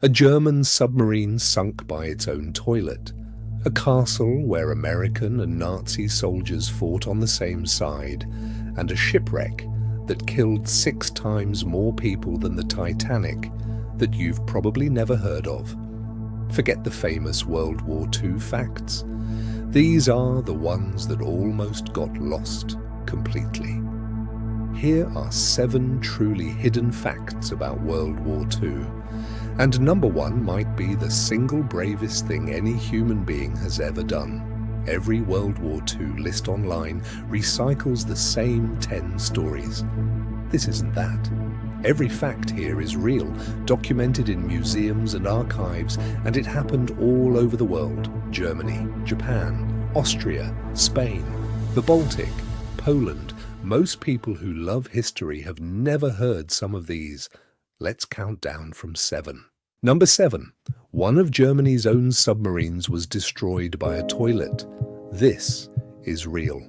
A German submarine sunk by its own toilet. A castle where American and Nazi soldiers fought on the same side. And a shipwreck that killed 6 times more people than the Titanic that you've probably never heard of. Forget the famous World War II facts. These are the ones that almost got lost completely. Here are 7 truly hidden facts about World War II. And number 1 might be the single bravest thing any human being has ever done. Every World War II list online recycles the same 10 stories. This isn't that. Every fact here is real, documented in museums and archives, and it happened all over the world. Germany, Japan, Austria, Spain, the Baltic, Poland. Most people who love history have never heard some of these. Let's count down from 7. Number 7. One of Germany's own submarines was destroyed by a toilet. This is real.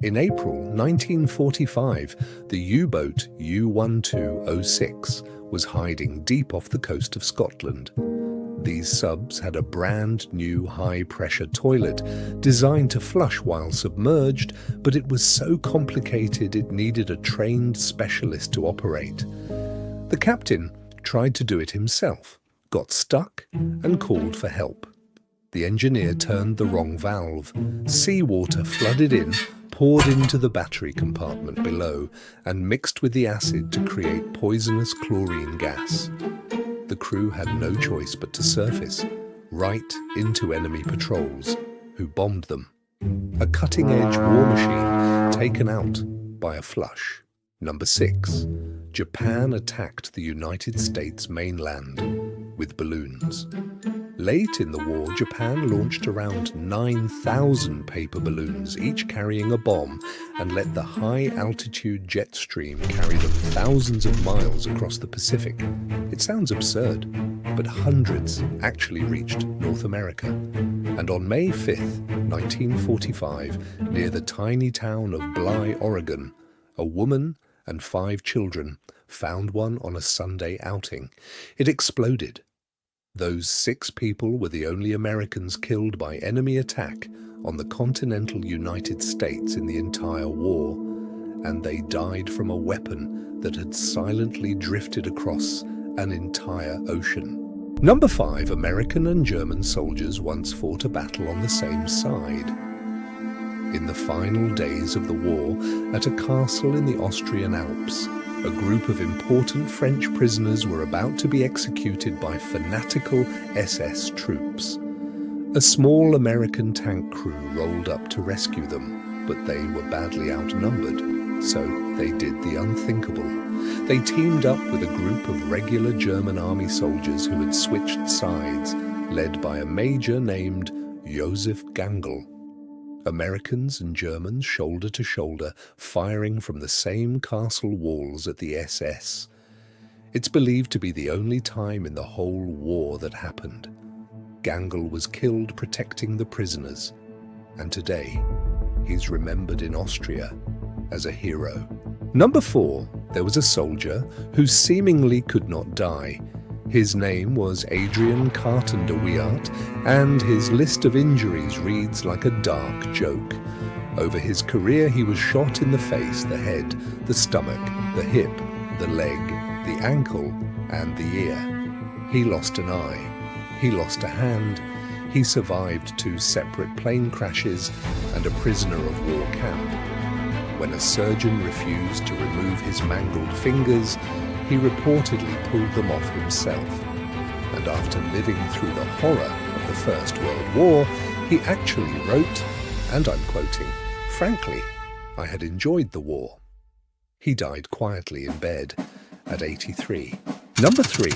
In April 1945, the U-boat U-1206 was hiding deep off the coast of Scotland. These subs had a brand new high-pressure toilet designed to flush while submerged, but it was so complicated it needed a trained specialist to operate. The captain tried to do it himself, got stuck, and called for help. The engineer turned the wrong valve. Seawater flooded in, poured into the battery compartment below, and mixed with the acid to create poisonous chlorine gas. The crew had no choice but to surface, right into enemy patrols, who bombed them. A cutting-edge war machine taken out by a flush. Number 6. Japan attacked the United States mainland with balloons. Late in the war, Japan launched around 9,000 paper balloons, each carrying a bomb, and let the high-altitude jet stream carry them thousands of miles across the Pacific. It sounds absurd, but hundreds actually reached North America. And on May 5th, 1945, near the tiny town of Bly, Oregon, a woman and 5 children found one on a Sunday outing. It exploded. Those 6 people were the only Americans killed by enemy attack on the continental United States in the entire war, and they died from a weapon that had silently drifted across an entire ocean. Number 5. American and German soldiers once fought a battle on the same side. In the final days of the war, at a castle in the Austrian Alps, a group of important French prisoners were about to be executed by fanatical SS troops. A small American tank crew rolled up to rescue them, but they were badly outnumbered, so they did the unthinkable. They teamed up with a group of regular German army soldiers who had switched sides, led by a major named Josef Gangl. Americans and Germans shoulder to shoulder, firing from the same castle walls at the SS. It's believed to be the only time in the whole war that happened. Gangl was killed protecting the prisoners, and today he's remembered in Austria as a hero. Number 4, there was a soldier who seemingly could not die. His name was Adrian Carton de Wiart, and his list of injuries reads like a dark joke. Over his career, he was shot in the face, the head, the stomach, the hip, the leg, the ankle, and the ear. He lost an eye. He lost a hand. He survived 2 separate plane crashes and a prisoner of war camp. When a surgeon refused to remove his mangled fingers, he reportedly pulled them off himself. And after living through the horror of the First World War, he actually wrote, and I'm quoting, "Frankly, I had enjoyed the war." He died quietly in bed at 83. Number 3.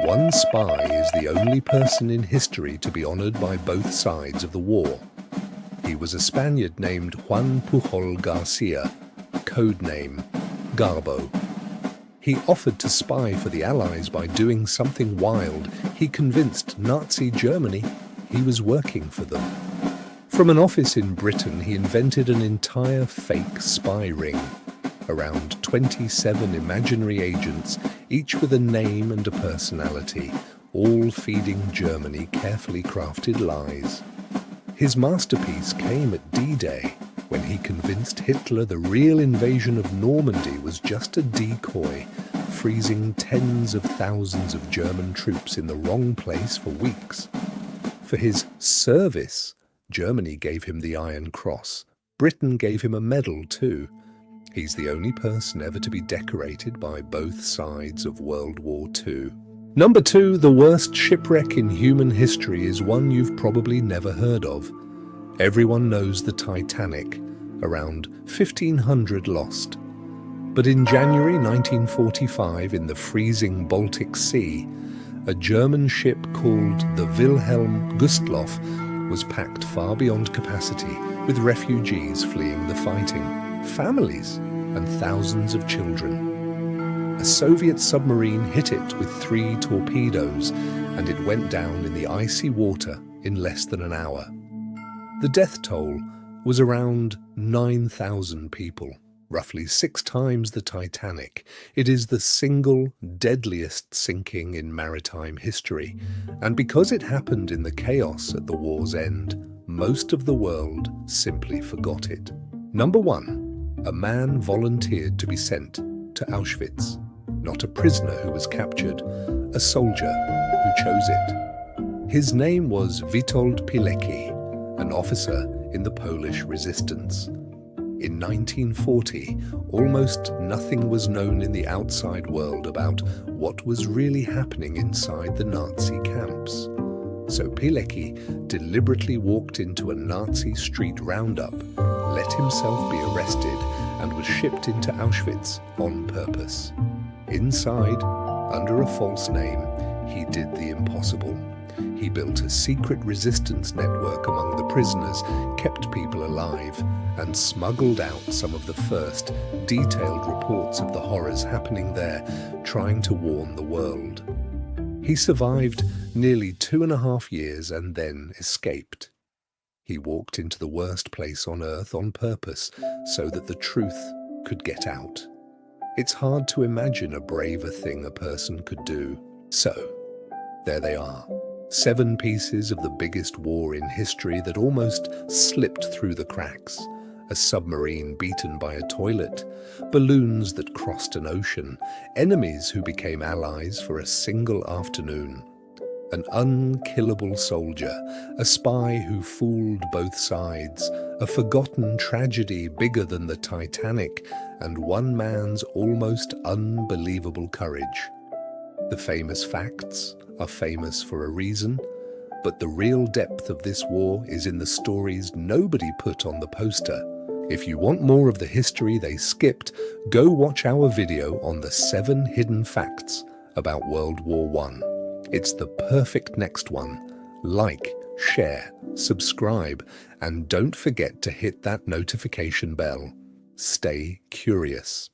One spy is the only person in history to be honored by both sides of the war. He was a Spaniard named Juan Pujol Garcia, codename Garbo. He offered to spy for the Allies by doing something wild. He convinced Nazi Germany he was working for them. From an office in Britain, he invented an entire fake spy ring. Around 27 imaginary agents, each with a name and a personality, all feeding Germany carefully crafted lies. His masterpiece came at D-Day, when he convinced Hitler the real invasion of Normandy was just a decoy, freezing tens of thousands of German troops in the wrong place for weeks. For his service, Germany gave him the Iron Cross. Britain gave him a medal too. He's the only person ever to be decorated by both sides of World War II. Number 2, the worst shipwreck in human history is one you've probably never heard of. Everyone knows the Titanic, around 1,500 lost. But in January 1945, in the freezing Baltic Sea, a German ship called the Wilhelm Gustloff was packed far beyond capacity, with refugees fleeing the fighting, families, and thousands of children. A Soviet submarine hit it with 3 torpedoes, and it went down in the icy water in less than an hour. The death toll was around 9,000 people, roughly 6 times the Titanic. It is the single deadliest sinking in maritime history, and because it happened in the chaos at the war's end, most of the world simply forgot it. Number 1. A man volunteered to be sent to Auschwitz. Not a prisoner who was captured, a soldier who chose it. His name was Witold Pilecki, an officer in the Polish resistance. In 1940, almost nothing was known in the outside world about what was really happening inside the Nazi camps. So Pilecki deliberately walked into a Nazi street roundup, let himself be arrested, and was shipped into Auschwitz on purpose. Inside, under a false name, he did the impossible. He built a secret resistance network among the prisoners, kept people alive, and smuggled out some of the first detailed reports of the horrors happening there, trying to warn the world. He survived nearly 2.5 years and then escaped. He walked into the worst place on earth on purpose so that the truth could get out. It's hard to imagine a braver thing a person could do. So, there they are. 7 pieces of the biggest war in history that almost slipped through the cracks. A submarine beaten by a toilet, balloons that crossed an ocean, enemies who became allies for a single afternoon. An unkillable soldier, a spy who fooled both sides, a forgotten tragedy bigger than the Titanic, and one man's almost unbelievable courage. The famous facts are famous for a reason, but the real depth of this war is in the stories nobody put on the poster. If you want more of the history they skipped, go watch our video on the 7 hidden facts about World War I. It's the perfect next one. Like, share, subscribe, and don't forget to hit that notification bell. Stay curious.